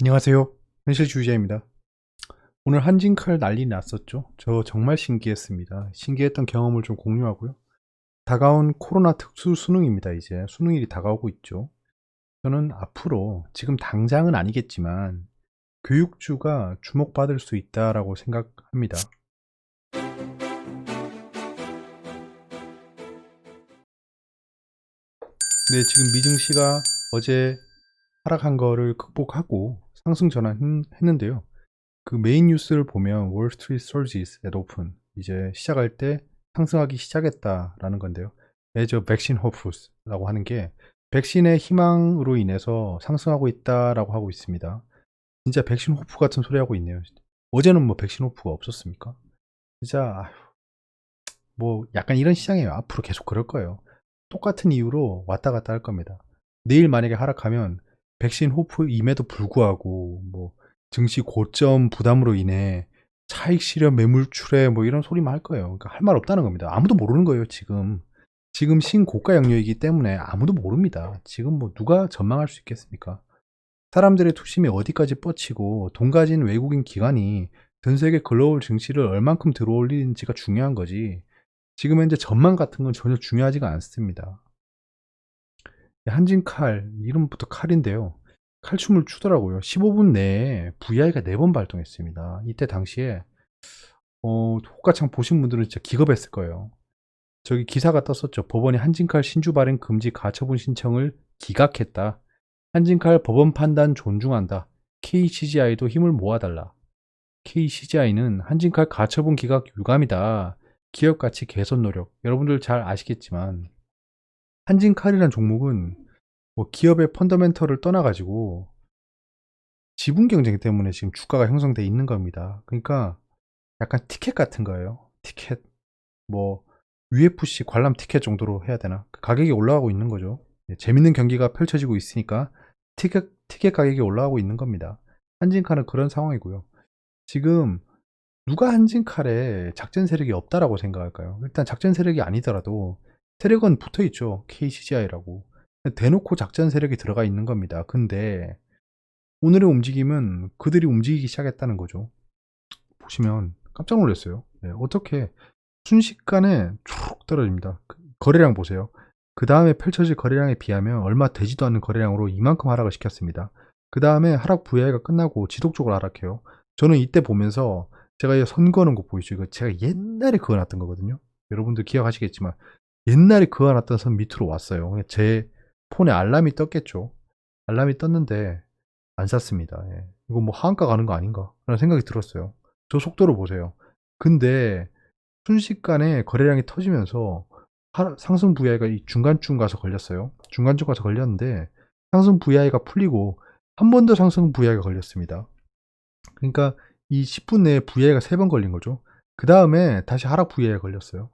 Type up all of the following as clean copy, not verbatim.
안녕하세요. 현실주의자입니다. 오늘 한진칼 난리 났었죠. 저 정말 신기했습니다. 신기했던 경험을 좀 공유하고요. 다가온 코로나 특수 수능입니다. 이제 수능일이 다가오고 있죠. 저는 앞으로 지금 당장은 아니겠지만 교육주가 주목받을 수 있다라고 생각합니다. 네, 지금 미증시가 어제 하락한 거를 극복하고 상승 전환했는데요. 그 메인 뉴스를 보면 Wall Street surges at open, 이제 시작할 때 상승하기 시작했다라는 건데요. As a vaccine hopes라고 하는 게 백신의 희망으로 인해서 상승하고 있다라고 하고 있습니다. 진짜 백신 호프 같은 소리 하고 있네요. 어제는 뭐 백신 호프가 없었습니까? 진짜 뭐 약간 이런 시장이에요. 앞으로 계속 그럴 거예요. 똑같은 이유로 왔다 갔다 할 겁니다. 내일 만약에 하락하면 백신 호프임에도 불구하고 뭐 증시 고점 부담으로 인해 차익 실현 매물출회 뭐 이런 소리만 할 거예요. 그러니까 할 말 없다는 겁니다. 아무도 모르는 거예요, 지금. 지금 신고가 영역이기 때문에 아무도 모릅니다. 지금 뭐 누가 전망할 수 있겠습니까? 사람들의 투심이 어디까지 뻗치고 돈 가진 외국인 기관이 전 세계 글로벌 증시를 얼만큼 들어올리는지가 중요한 거지. 지금 현재 전망 같은 건 전혀 중요하지가 않습니다. 한진칼, 이름부터 칼인데요. 칼춤을 추더라고요. 15분 내에 VI가 4번 발동했습니다. 이때 당시에 호가창 보신 분들은 진짜 기겁했을 거예요. 저기 기사가 떴었죠. 법원이 한진칼 신주 발행 금지 가처분 신청을 기각했다. 한진칼 법원 판단 존중한다. KCGI도 힘을 모아달라. KCGI는 한진칼 가처분 기각 유감이다. 기업 가치 개선 노력. 여러분들 잘 아시겠지만 한진칼이라는 종목은 뭐 기업의 펀더멘털을 떠나가지고 지분 경쟁 때문에 지금 주가가 형성돼 있는 겁니다. 그러니까 약간 티켓 같은 거예요. 티켓 뭐 UFC 관람 티켓 정도로 해야 되나? 그 가격이 올라가고 있는 거죠. 재밌는 경기가 펼쳐지고 있으니까 티켓 가격이 올라가고 있는 겁니다. 한진칼은 그런 상황이고요. 지금 누가 한진칼에 작전 세력이 없다라고 생각할까요? 일단 작전 세력이 아니더라도 세력은 붙어 있죠. KCGI라고. 대놓고 작전 세력이 들어가 있는 겁니다. 근데 오늘의 움직임은 그들이 움직이기 시작했다는 거죠. 보시면 깜짝 놀랐어요. 네, 어떻게 순식간에 쭉 떨어집니다. 거래량 보세요. 그 다음에 펼쳐질 거래량에 비하면 얼마 되지도 않는 거래량으로 이만큼 하락을 시켰습니다. 그 다음에 하락 VI가 끝나고 지속적으로 하락해요. 저는 이때 보면서 제가 이 선 거는 거 보이죠? 이거 제가 옛날에 그어놨던 거거든요. 여러분들 기억하시겠지만 옛날에 그어놨던 선 밑으로 왔어요. 제 폰에 알람이 떴겠죠. 알람이 떴는데 안 샀습니다. 예. 이거 뭐 하한가 가는 거 아닌가? 라는 생각이 들었어요. 저 속도를 보세요. 근데 순식간에 거래량이 터지면서 상승 VI가 이 중간쯤 가서 걸렸어요. 중간쯤 가서 걸렸는데 상승 VI가 풀리고 한 번 더 상승 VI가 걸렸습니다. 그러니까 이 10분 내에 VI가 3번 걸린 거죠. 그 다음에 다시 하락 VI가 걸렸어요.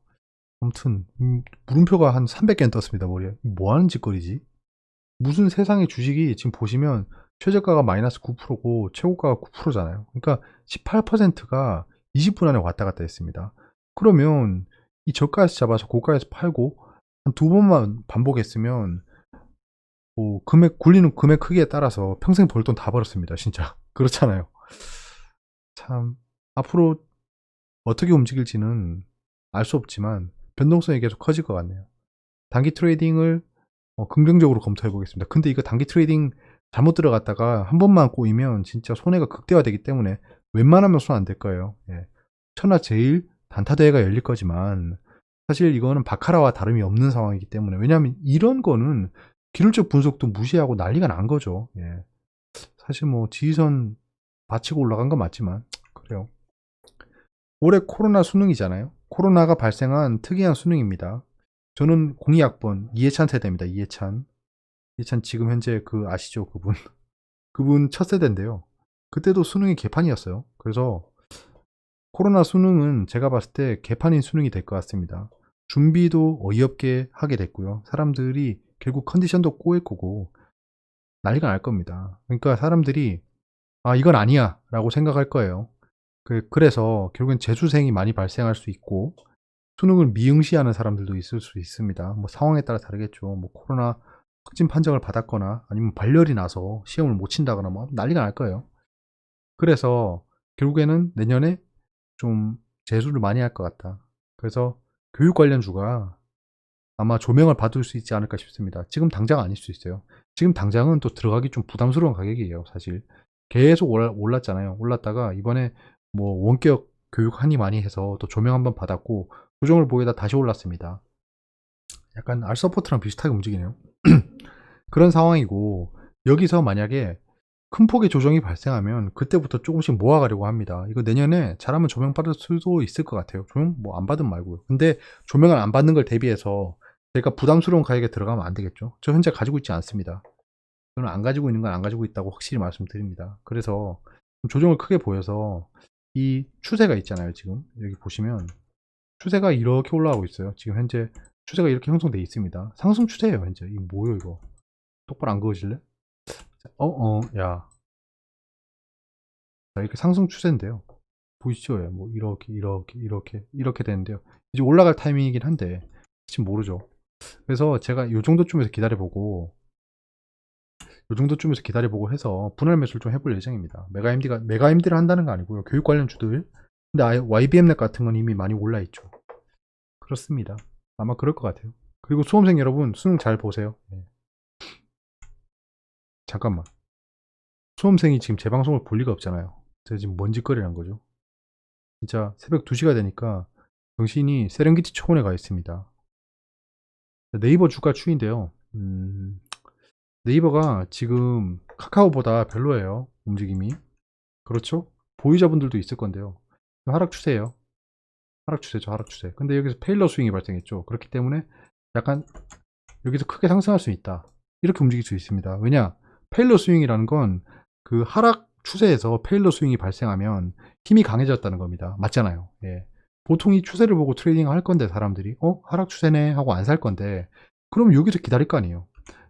아무튼 물음표가 한 300개는 떴습니다. 머리에. 뭐 하는 짓거리지? 무슨 세상의 주식이 지금 보시면 최저가가 마이너스 9%고 최고가가 9%잖아요. 그러니까 18%가 20분 안에 왔다 갔다 했습니다. 그러면 이 저가에서 잡아서 고가에서 팔고 한 두 번만 반복했으면 뭐 금액 굴리는 금액 크기에 따라서 평생 벌 돈 다 벌었습니다. 진짜 그렇잖아요. 참 앞으로 어떻게 움직일지는 알 수 없지만 변동성이 계속 커질 것 같네요. 단기 트레이딩을 긍정적으로 검토해 보겠습니다. 근데 이거 단기 트레이딩 잘못 들어갔다가 한 번만 꼬이면 진짜 손해가 극대화되기 때문에 웬만하면 손 안 댈 거예요. 예. 천하 제일 단타 대회가 열릴 거지만 사실 이거는 바카라와 다름이 없는 상황이기 때문에, 왜냐하면 이런 거는 기술적 분석도 무시하고 난리가 난 거죠. 예. 사실 뭐 지지선 받치고 올라간 건 맞지만 그래요. 올해 코로나 수능이잖아요. 코로나가 발생한 특이한 수능입니다. 저는 02학번 이해찬 세대입니다. 이해찬 지금 현재 그 아시죠? 그분 첫 세대인데요. 그때도 수능이 개판이었어요. 그래서 코로나 수능은 제가 봤을 때 개판인 수능이 될 것 같습니다. 준비도 어이없게 하게 됐고요. 사람들이 결국 컨디션도 꼬일 거고 난리가 날 겁니다. 그러니까 사람들이 아 이건 아니야 라고 생각할 거예요. 그래서 결국엔 재수생이 많이 발생할 수 있고 수능을 미응시하는 사람들도 있을 수 있습니다. 뭐 상황에 따라 다르겠죠. 뭐 코로나 확진 판정을 받았거나 아니면 발열이 나서 시험을 못 친다거나 뭐 난리가 날 거예요. 그래서 결국에는 내년에 좀 재수를 많이 할 것 같다. 그래서 교육 관련주가 아마 조명을 받을 수 있지 않을까 싶습니다. 지금 당장 아닐 수 있어요. 지금 당장은 또 들어가기 좀 부담스러운 가격이에요, 사실. 계속 올랐잖아요. 올랐다가 이번에 뭐 원격 교육 한이 많이 해서 또 조명 한번 받았고 조정을 보이다 다시 올랐습니다. 약간 알서포트랑 비슷하게 움직이네요. 그런 상황이고 여기서 만약에 큰 폭의 조정이 발생하면 그때부터 조금씩 모아가려고 합니다. 이거 내년에 잘하면 조명 받을 수도 있을 것 같아요. 조명 뭐 안 받으면 말고요. 근데 조명을 안 받는 걸 대비해서 제가 부담스러운 가격에 들어가면 안 되겠죠. 저 현재 가지고 있지 않습니다. 저는 안 가지고 있는 건 안 가지고 있다고 확실히 말씀드립니다. 그래서 조정을 크게 보여서 이 추세가 있잖아요. 지금 여기 보시면 추세가 이렇게 올라가고 있어요. 지금 현재 추세가 이렇게 형성되어 있습니다. 상승 추세예요. 현재 이거 뭐예요 이거? 똑바로 안 그어질래? 야. 자, 이렇게 상승 추세인데요. 보이시죠? 예, 뭐 이렇게 되는데요. 이제 올라갈 타이밍이긴 한데 지금 모르죠. 그래서 제가 요 정도쯤에서 기다려보고 해서 분할 매수를 좀 해볼 예정입니다. 메가 MD를 한다는 거 아니고요. 교육 관련주들. 근데 아예 YBM넷 같은 건 이미 많이 올라 있죠. 그렇습니다. 아마 그럴 것 같아요. 그리고 수험생 여러분 수능 잘 보세요. 네. 잠깐만. 수험생이 지금 제 방송을 볼 리가 없잖아요. 제가 지금 뭔 짓거리란 거죠. 진짜 새벽 2시가 되니까 정신이 세렝게티 초원에 가 있습니다. 네이버 주가 추인데요. 네이버가 지금 카카오보다 별로예요. 움직임이. 그렇죠? 보유자분들도 있을 건데요. 하락 추세예요. 하락 추세죠. 하락 추세. 근데 여기서 페일러 스윙이 발생했죠. 그렇기 때문에 약간 여기서 크게 상승할 수 있다. 이렇게 움직일 수 있습니다. 왜냐? 페일러 스윙이라는 건 그 하락 추세에서 페일러 스윙이 발생하면 힘이 강해졌다는 겁니다. 맞잖아요. 예. 보통 이 추세를 보고 트레이딩 할 건데 사람들이 하락 추세네 하고 안 살 건데 그럼 여기서 기다릴 거 아니에요.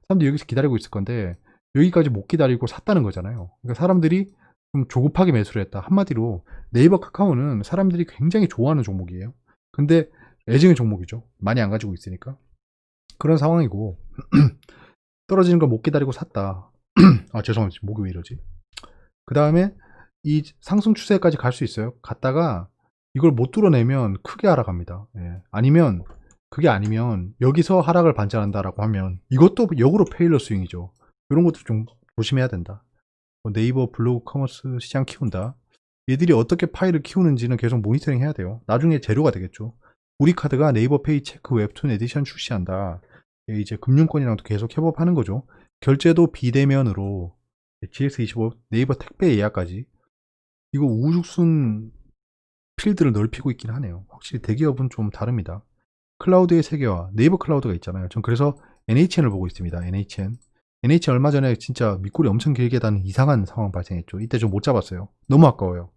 사람들이 여기서 기다리고 있을 건데 여기까지 못 기다리고 샀다는 거잖아요. 그러니까 사람들이 좀 조급하게 매수를 했다. 한마디로 네이버 카카오는 사람들이 굉장히 좋아하는 종목이에요. 근데 애증의 종목이죠. 많이 안 가지고 있으니까. 그런 상황이고 떨어지는 걸 못 기다리고 샀다. 아 죄송합니다. 목이 왜 이러지? 그 다음에 이 상승 추세까지 갈 수 있어요. 갔다가 이걸 못 뚫어내면 크게 하락합니다. 예. 아니면 그게 아니면 여기서 하락을 반전한다라고 하면 이것도 역으로 페일러 스윙이죠. 이런 것도 좀 조심해야 된다. 네이버 블로그 커머스 시장 키운다. 얘들이 어떻게 파일을 키우는지는 계속 모니터링 해야 돼요. 나중에 재료가 되겠죠. 우리카드가 네이버 페이 체크 웹툰 에디션 출시한다. 이제 금융권이랑도 계속 협업하는 거죠. 결제도 비대면으로 GS25 네이버 택배 예약까지 이거 우죽순 필드를 넓히고 있긴 하네요. 확실히 대기업은 좀 다릅니다. 클라우드의 세계화 네이버 클라우드가 있잖아요. 전 그래서 NHN을 보고 있습니다. NHN 얼마 전에 진짜 밑골이 엄청 길게 다는 이상한 상황 발생했죠. 이때 좀 못 잡았어요. 너무 아까워요.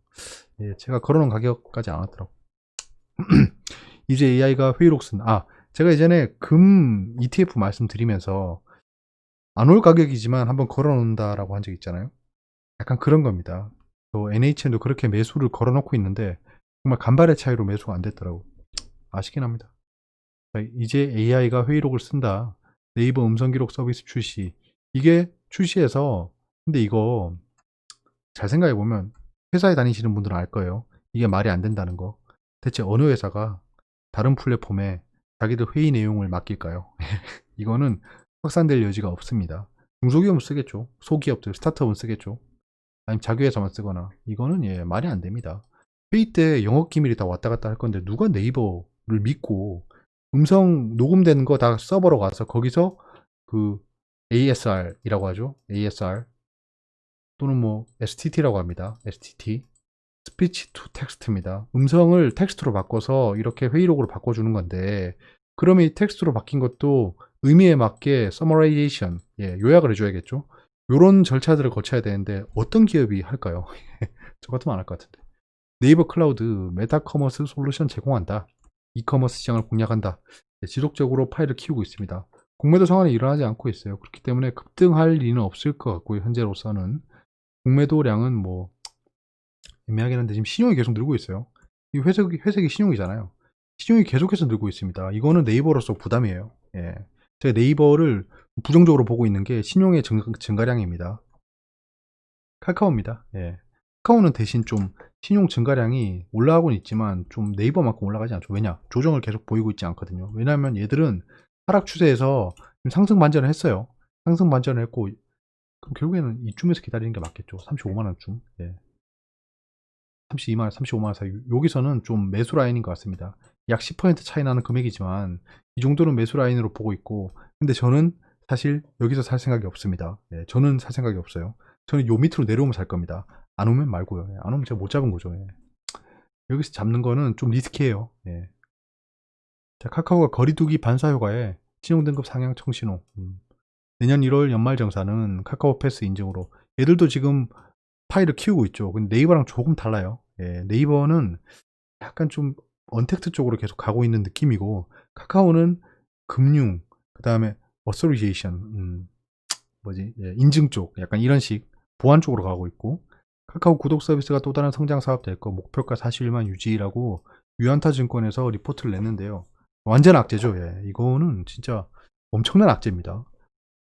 예, 제가 걸어놓은 가격까지 안 왔더라고. 이제 AI가 회의록 쓴 제가 예전에 금 ETF 말씀드리면서 안 올 가격이지만 한번 걸어놓는다라고 한 적 있잖아요. 약간 그런 겁니다. 또 NHN도 그렇게 매수를 걸어놓고 있는데 정말 간발의 차이로 매수가 안 됐더라고. 아쉽긴 합니다. 이제 AI가 회의록을 쓴다. 네이버 음성기록 서비스 출시. 이게 출시해서 근데 이거 잘 생각해보면 회사에 다니시는 분들은 알 거예요. 이게 말이 안 된다는 거. 대체 어느 회사가 다른 플랫폼에 자기들 회의 내용을 맡길까요? 이거는 확산될 여지가 없습니다. 중소기업은 쓰겠죠. 소기업들, 스타트업은 쓰겠죠. 아니면 자기 회사만 쓰거나. 이거는 말이 안 됩니다. 회의 때 영업 기밀이 다 왔다 갔다 할 건데 누가 네이버를 믿고 음성 녹음된 거 다 서버로 가서 거기서 그 ASR이라고 하죠. ASR 또는 뭐 STT라고 합니다. STT 스피치 투 텍스트입니다. 음성을 텍스트로 바꿔서 이렇게 회의록으로 바꿔주는 건데 그러면 이 텍스트로 바뀐 것도 의미에 맞게 서머라이제이션 요약을 해줘야겠죠. 요런 절차들을 거쳐야 되는데 어떤 기업이 할까요? 저 같으면 안 할 것 같은데. 네이버 클라우드 메타커머스 솔루션 제공한다. 이커머스 시장을 공략한다. 지속적으로 파일을 키우고 있습니다. 공매도 상환이 일어나지 않고 있어요. 그렇기 때문에 급등할 리는 없을 것 같고요. 현재로서는 공매도량은 뭐 애매하긴 한데 지금 신용이 계속 늘고 있어요. 이 회색이 신용이잖아요. 신용이 계속해서 늘고 있습니다. 이거는 네이버로서 부담이에요. 제가 네이버를 부정적으로 보고 있는 게 신용의 증가량입니다. 카카오입니다. 예. 카카오는 대신 좀 신용 증가량이 올라가고는 있지만 좀 네이버만큼 올라가지 않죠. 왜냐? 조정을 계속 보이고 있지 않거든요. 왜냐하면 얘들은 하락 추세에서 상승 반전을 했어요. 상승 반전을 했고, 그럼 결국에는 이쯤에서 기다리는 게 맞겠죠. 35만 원쯤. 예. 32만 원, 35만 원 사이. 여기서는 좀 매수 라인인 것 같습니다. 약 10% 차이 나는 금액이지만 이 정도는 매수 라인으로 보고 있고, 근데 저는 사실 여기서 살 생각이 없습니다. 예, 저는 살 생각이 없어요. 저는 요 밑으로 내려오면 살 겁니다. 안 오면 말고요. 예, 안 오면 제가 못 잡은 거죠. 예. 여기서 잡는 거는 좀 리스키해요. 예. 자, 카카오가 거리두기 반사 효과에 신용등급 상향 청신호. 내년 1월 연말정산은 카카오 패스 인증으로. 얘들도 지금 파일을 키우고 있죠. 근데 네이버랑 조금 달라요. 예, 네이버는 약간 좀 언택트 쪽으로 계속 가고 있는 느낌이고, 카카오는 금융, 그 다음에 어소리제이션, 뭐지, 예, 인증 쪽, 약간 이런 식 보안 쪽으로 가고 있고, 카카오 구독 서비스가 또 다른 성장 사업 될 거, 목표가 41만 유지라고 유안타 증권에서 리포트를 냈는데요. 완전 악재죠. 예, 이거는 진짜 엄청난 악재입니다.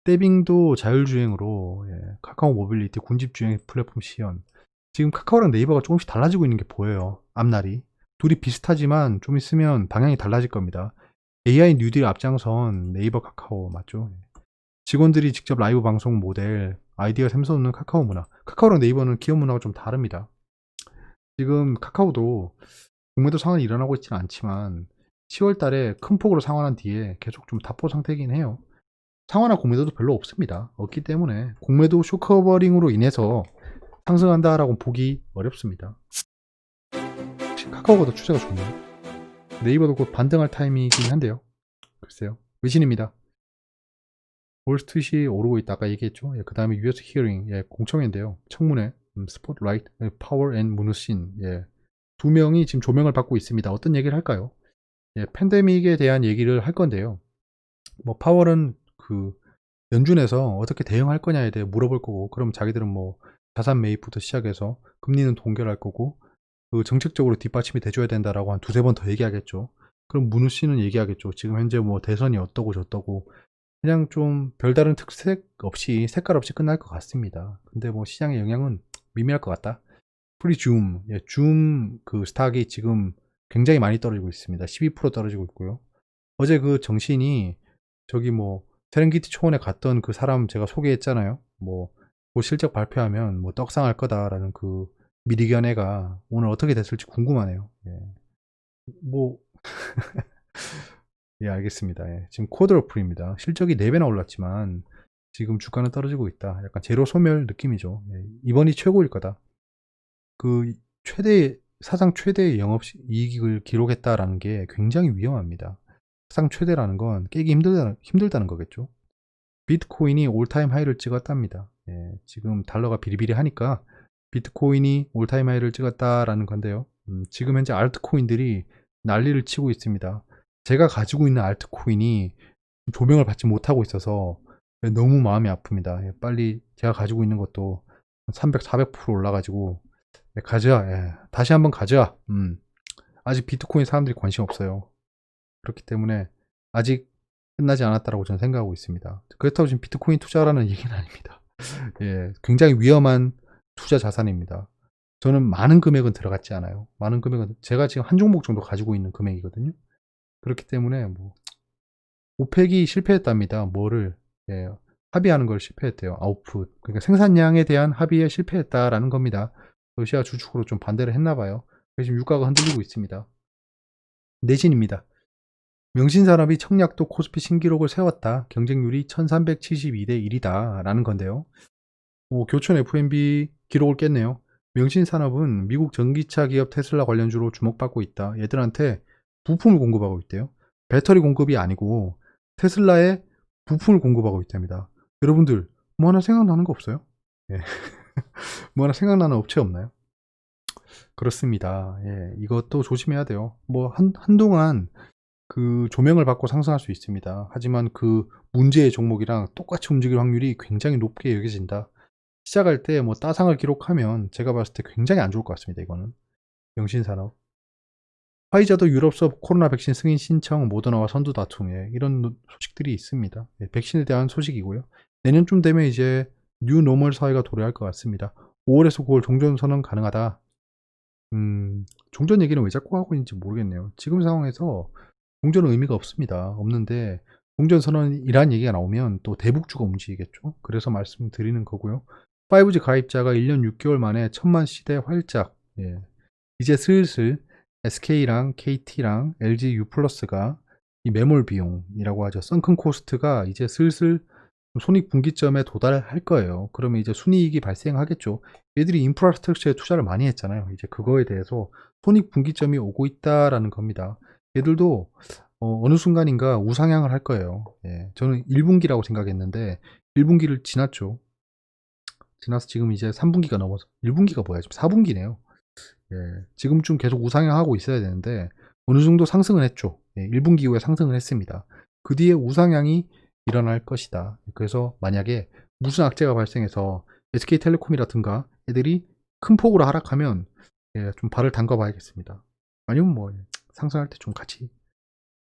떼빙도 자율주행으로, 예, 카카오 모빌리티 군집주행 플랫폼 시연. 지금 카카오랑 네이버가 조금씩 달라지고 있는 게 보여요. 앞날이. 둘이 비슷하지만 좀 있으면 방향이 달라질 겁니다. AI 뉴딜 앞장선 네이버 카카오 맞죠? 직원들이 직접 라이브 방송 모델, 아이디어 샘솟는 카카오 문화. 카카오랑 네이버는 기업 문화가 좀 다릅니다. 지금 카카오도 공매도 상환이 일어나고 있지는 않지만 10월 달에 큰 폭으로 상환한 뒤에 계속 좀 답보 상태이긴 해요. 상환한 공매도도 별로 없습니다. 없기 때문에 공매도 쇼커버링으로 인해서 상승한다라고 보기 어렵습니다. 혹시 카카오가 더 추세가 좋나요? 네이버도 곧 반등할 타이밍이긴 한데요. 글쎄요. 외신입니다. 월스트리트이 오르고 있다. 아까 얘기했죠. 예, 그 다음에 US 히어링, 예, 공청회인데요. 청문회, 스포트라이트, 파워 앤 문우신, 예, 두 명이 지금 조명을 받고 있습니다. 어떤 얘기를 할까요? 예, 팬데믹에 대한 얘기를 할 건데요. 뭐 파월은 그 연준에서 어떻게 대응할 거냐에 대해 물어볼 거고, 그럼 자기들은 뭐 자산 매입부터 시작해서 금리는 동결할 거고, 그 정책적으로 뒷받침이 돼줘야 된다라고 한 두세 번 더 얘기하겠죠. 그럼 문우 씨는 얘기하겠죠. 지금 현재 뭐 대선이 어떠고 저떠고, 그냥 좀 별다른 특색 없이, 색깔 없이 끝날 것 같습니다. 근데 뭐 시장의 영향은 미미할 것 같다. 프리줌, 예, 줌 그 스탁이 지금 굉장히 많이 떨어지고 있습니다. 12% 떨어지고 있고요. 어제 그 정신이 저기 뭐 세렝게티 초원에 갔던 그 사람 제가 소개했잖아요. 뭐 실적 발표하면 뭐 떡상할 거다라는 그 미리견 애가 오늘 어떻게 됐을지 궁금하네요. 예. 뭐 예, 알겠습니다. 예. 지금 쿼드러플입니다. 실적이 4배나 올랐지만 지금 주가는 떨어지고 있다. 약간 제로 소멸 느낌이죠. 예. 이번이 최고일 거다. 그 사상 최대의 영업이익을 기록했다라는 게 굉장히 위험합니다. 사상 최대라는 건 깨기 힘들다는 거겠죠. 비트코인이 올타임 하이를 찍었답니다. 예, 지금 달러가 비리비리 하니까 비트코인이 올타임 하이를 찍었다라는 건데요. 지금 현재 알트코인들이 난리를 치고 있습니다. 제가 가지고 있는 알트코인이 조명을 받지 못하고 있어서 너무 마음이 아픕니다. 예, 빨리 제가 가지고 있는 것도 300, 400% 올라가지고 가자. 예, 다시 한번 가자. 아직 비트코인 사람들이 관심 없어요. 그렇기 때문에 아직 끝나지 않았다라고 저는 생각하고 있습니다. 그렇다고 지금 비트코인 투자라는 얘기는 아닙니다. 예, 굉장히 위험한 투자 자산입니다. 저는 많은 금액은 들어갔지 않아요. 많은 금액은 제가 지금 한 종목 정도 가지고 있는 금액이거든요. 그렇기 때문에 뭐 오펙이 실패했답니다. 뭐를, 예, 합의하는 걸 실패했대요. 아웃풋, 그러니까 생산량에 대한 합의에 실패했다라는 겁니다. 러시아 주축으로 좀 반대를 했나 봐요. 그래서 지금 유가가 흔들리고 있습니다. 내신입니다. 명신산업이 청약도 코스피 신기록을 세웠다. 경쟁률이 1372대 1이다. 라는 건데요. 교촌 FMB 기록을 깼네요. 명신산업은 미국 전기차 기업 테슬라 관련주로 주목받고 있다. 얘들한테 부품을 공급하고 있대요. 배터리 공급이 아니고 테슬라에 부품을 공급하고 있답니다. 여러분들 뭐 하나 생각나는 거 없어요? 예. 뭐 하나 생각나는 업체 없나요? 그렇습니다. 예, 이것도 조심해야 돼요. 뭐 한동안 그 조명을 받고 상승할 수 있습니다. 하지만 그 문제의 종목이랑 똑같이 움직일 확률이 굉장히 높게 여겨진다. 시작할 때 뭐 따상을 기록하면 제가 봤을 때 굉장히 안 좋을 것 같습니다. 이거는 명신산업. 화이자도 유럽서 코로나 백신 승인 신청, 모더나와 선두 다툼, 이런 소식들이 있습니다. 백신에 대한 소식이고요. 내년쯤 되면 이제 뉴 노멀 사회가 도래할 것 같습니다. 5월에서 9월 종전선언 가능하다. 종전 얘기는 왜 자꾸 하고 있는지 모르겠네요. 지금 상황에서 종전은 의미가 없습니다. 없는데 종전선언이란 얘기가 나오면 또 대북주가 움직이겠죠. 그래서 말씀드리는 거고요. 5G 가입자가 1년 6개월 만에 1000만 시대 활짝. 이제 슬슬 SK랑 KT랑 LG U+가 이 매몰 비용이라고 하죠. 선큰 코스트가 이제 슬슬 손익분기점에 도달할 거예요. 그러면 이제 순이익이 발생하겠죠. 얘들이 인프라스트럭처에 투자를 많이 했잖아요. 이제 그거에 대해서 손익분기점이 오고 있다라는 겁니다. 얘들도 어느 순간인가 우상향을 할 거예요. 저는 1분기라고 생각했는데 1분기를 지났죠. 지나서 지금 이제 3분기가 넘어서 1분기가 뭐야? 지금 4분기네요. 지금쯤 계속 우상향하고 있어야 되는데 어느 정도 상승을 했죠. 1분기 이후에 상승을 했습니다. 그 뒤에 우상향이 일어날 것이다. 그래서 만약에 무슨 악재가 발생해서 SK텔레콤이라든가 애들이 큰 폭으로 하락하면 좀 발을 담가 봐야겠습니다. 아니면 뭐 상승할 때 좀 같이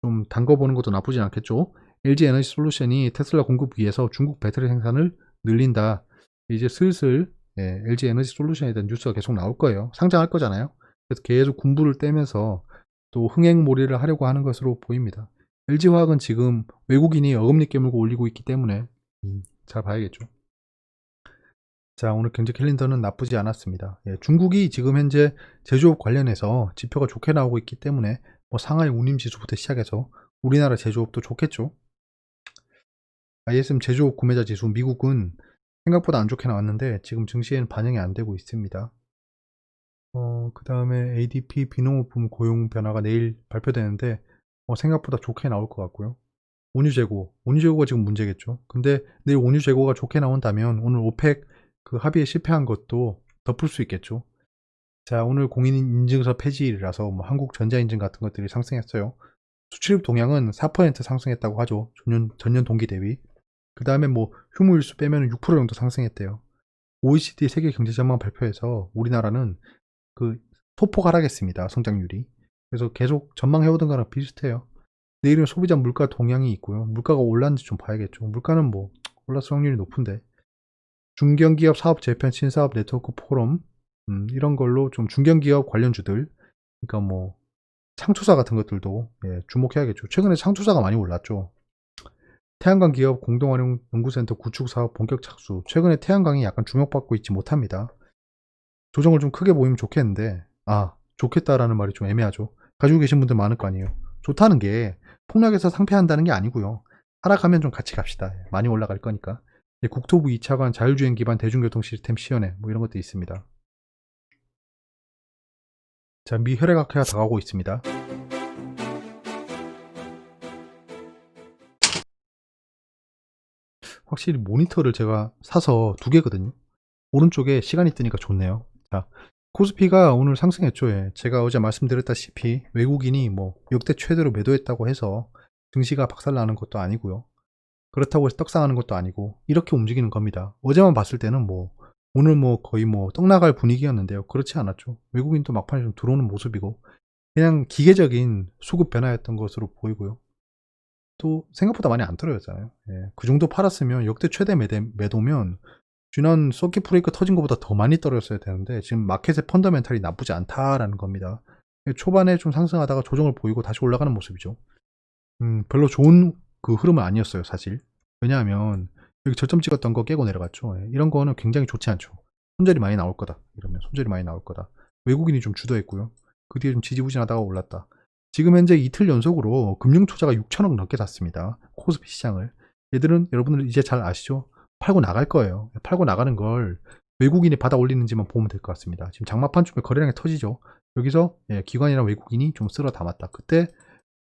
좀 담가 보는 것도 나쁘진 않겠죠. LG 에너지 솔루션이 테슬라 공급 위해서 중국 배터리 생산을 늘린다. 이제 슬슬 LG 에너지 솔루션에 대한 뉴스가 계속 나올 거예요. 상장할 거잖아요. 그래서 계속 군부를 떼면서 또 흥행몰이를 하려고 하는 것으로 보입니다. LG화학은 지금 외국인이 어금니 깨물고 올리고 있기 때문에 잘 봐야겠죠. 자, 오늘 경제 캘린더는 나쁘지 않았습니다. 중국이 지금 현재 제조업 관련해서 지표가 좋게 나오고 있기 때문에 뭐 상하이 운임지수부터 시작해서 우리나라 제조업도 좋겠죠. ISM 제조업 구매자 지수 미국은 생각보다 안 좋게 나왔는데 지금 증시에는 반영이 안 되고 있습니다. 그 다음에 ADP 비농업품 고용 변화가 내일 발표되는데 생각보다 좋게 나올 것 같고요. 온유재고가 지금 문제겠죠. 근데 내일 온유재고가 좋게 나온다면 오늘 오펙 그 합의에 실패한 것도 덮을 수 있겠죠. 자, 오늘 공인인증서 폐지일이라서 뭐 한국전자인증 같은 것들이 상승했어요. 수출입 동향은 4% 상승했다고 하죠. 전년 동기 대비. 그 다음에 뭐 휴무일수 빼면 6% 정도 상승했대요. OECD 세계 경제 전망 발표에서 우리나라는 그 소폭 하락했습니다. 성장률이. 그래서 계속 전망해오던 거랑 비슷해요. 내일은 소비자 물가 동향이 있고요. 물가가 올랐는지 좀 봐야겠죠. 물가는 뭐 올랐을 확률이 높은데. 중견기업 사업 재편 신사업 네트워크 포럼 이런 걸로 좀 중견기업 관련주들, 그러니까 뭐 창투사 같은 것들도 주목해야겠죠. 최근에 창투사가 많이 올랐죠. 태양광 기업 공동활용 연구센터 구축 사업 본격 착수. 최근에 태양광이 약간 주목받고 있지 못합니다. 조정을 좀 크게 보이면 좋겠는데, 좋겠다라는 말이 좀 애매하죠. 가지고 계신 분들 많을 거 아니에요. 좋다는 게 폭락해서 상폐한다는 게 아니고요. 하락하면 좀 같이 갑시다. 많이 올라갈 거니까. 국토부 2차관 자율주행 기반 대중교통 시스템 시연회 뭐 이런 것도 있습니다. 자, 미 혈액학회가 다가오고 있습니다. 확실히 모니터를 제가 사서 2개거든요. 오른쪽에 시간이 뜨니까 좋네요. 자, 코스피가 오늘 상승했죠. 제가 어제 말씀드렸다시피 외국인이 뭐 역대 최대로 매도했다고 해서 증시가 박살나는 것도 아니고요. 그렇다고 해서 떡상하는 것도 아니고 이렇게 움직이는 겁니다. 어제만 봤을 때는 뭐 오늘 뭐 거의 뭐 떡나갈 분위기였는데요. 그렇지 않았죠. 외국인도 막판에 좀 들어오는 모습이고 그냥 기계적인 수급 변화였던 것으로 보이고요. 또 생각보다 많이 안 떨어졌잖아요. 그 정도 팔았으면 역대 최대 매도면 지난 서킷 브레이크 터진 것보다 더 많이 떨어졌어야 되는데 지금 마켓의 펀더멘탈이 나쁘지 않다라는 겁니다. 초반에 좀 상승하다가 조정을 보이고 다시 올라가는 모습이죠. 별로 좋은 그 흐름은 아니었어요, 사실. 왜냐하면 여기 저점 찍었던 거 깨고 내려갔죠. 이런 거는 굉장히 좋지 않죠. 손절이 많이 나올 거다. 이러면 손절이 많이 나올 거다. 외국인이 좀 주도했고요. 그 뒤에 좀 지지부진하다가 올랐다. 지금 현재 이틀 연속으로 금융 투자가 6천억 넘게 닿습니다. 코스피 시장을. 얘들은 여러분들 이제 잘 아시죠? 팔고 나갈 거예요. 팔고 나가는 걸 외국인이 받아 올리는지만 보면 될 것 같습니다. 지금 장마판쯤에 거래량이 터지죠. 여기서 기관이나 외국인이 좀 쓸어 담았다. 그때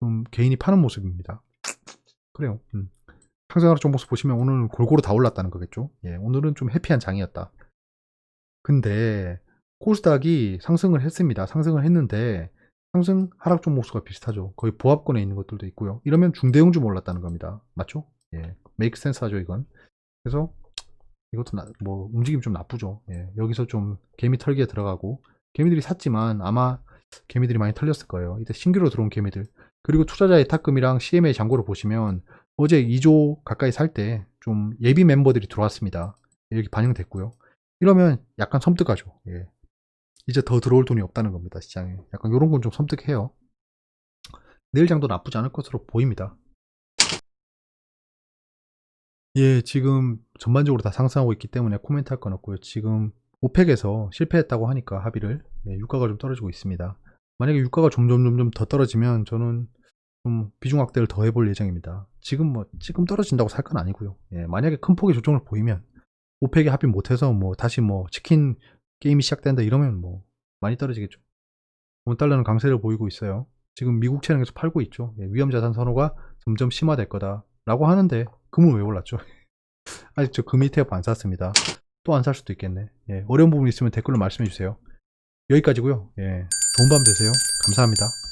좀 개인이 파는 모습입니다. 그래요. 상승하락 좀 모습 보시면 오늘은 골고루 다 올랐다는 거겠죠. 오늘은 좀 해피한 장이었다. 근데 코스닥이 상승을 했습니다. 상승을 했는데 상승 하락 종목수가 비슷하죠. 거의 보합권에 있는 것들도 있고요. 이러면 중대형주 올랐다는 겁니다. 맞죠? 메이크 센스 하죠, 이건. 그래서 이것도 뭐 움직임 좀 나쁘죠. 여기서 좀 개미 털기에 들어가고 개미들이 샀지만 아마 개미들이 많이 털렸을 거예요. 이때 신규로 들어온 개미들. 그리고 투자자 예탁금이랑 CMA 잔고를 보시면 어제 2조 가까이 살 때 좀 예비 멤버들이 들어왔습니다. 여기 반영됐고요. 이러면 약간 섬뜩하죠. 예. 이제 더 들어올 돈이 없다는 겁니다. 시장에. 약간 이런 건 좀 섬뜩해요. 내일 장도 나쁘지 않을 것으로 보입니다. 예, 지금 전반적으로 다 상승하고 있기 때문에 코멘트 할 건 없고요. 지금 오펙에서 실패했다고 하니까 합의를, 예, 유가가 좀 떨어지고 있습니다. 만약에 유가가 점점 더 떨어지면 저는 좀 비중 확대를 더 해볼 예정입니다. 지금 떨어진다고 살 건 아니고요. 예, 만약에 큰 폭의 조정을 보이면 오펙이 합의 못해서 다시 치킨 게임이 시작된다 이러면 많이 떨어지겠죠. 원달러는 강세를 보이고 있어요. 지금 미국 채널에서 팔고 있죠. 예, 위험 자산 선호가 점점 심화될 거다라고 하는데 금은 왜 올랐죠? 아직 저 금 ETF 안 샀습니다. 또 안 살 수도 있겠네. 예, 어려운 부분 있으면 댓글로 말씀해 주세요. 여기까지고요. 예, 좋은 밤 되세요. 감사합니다.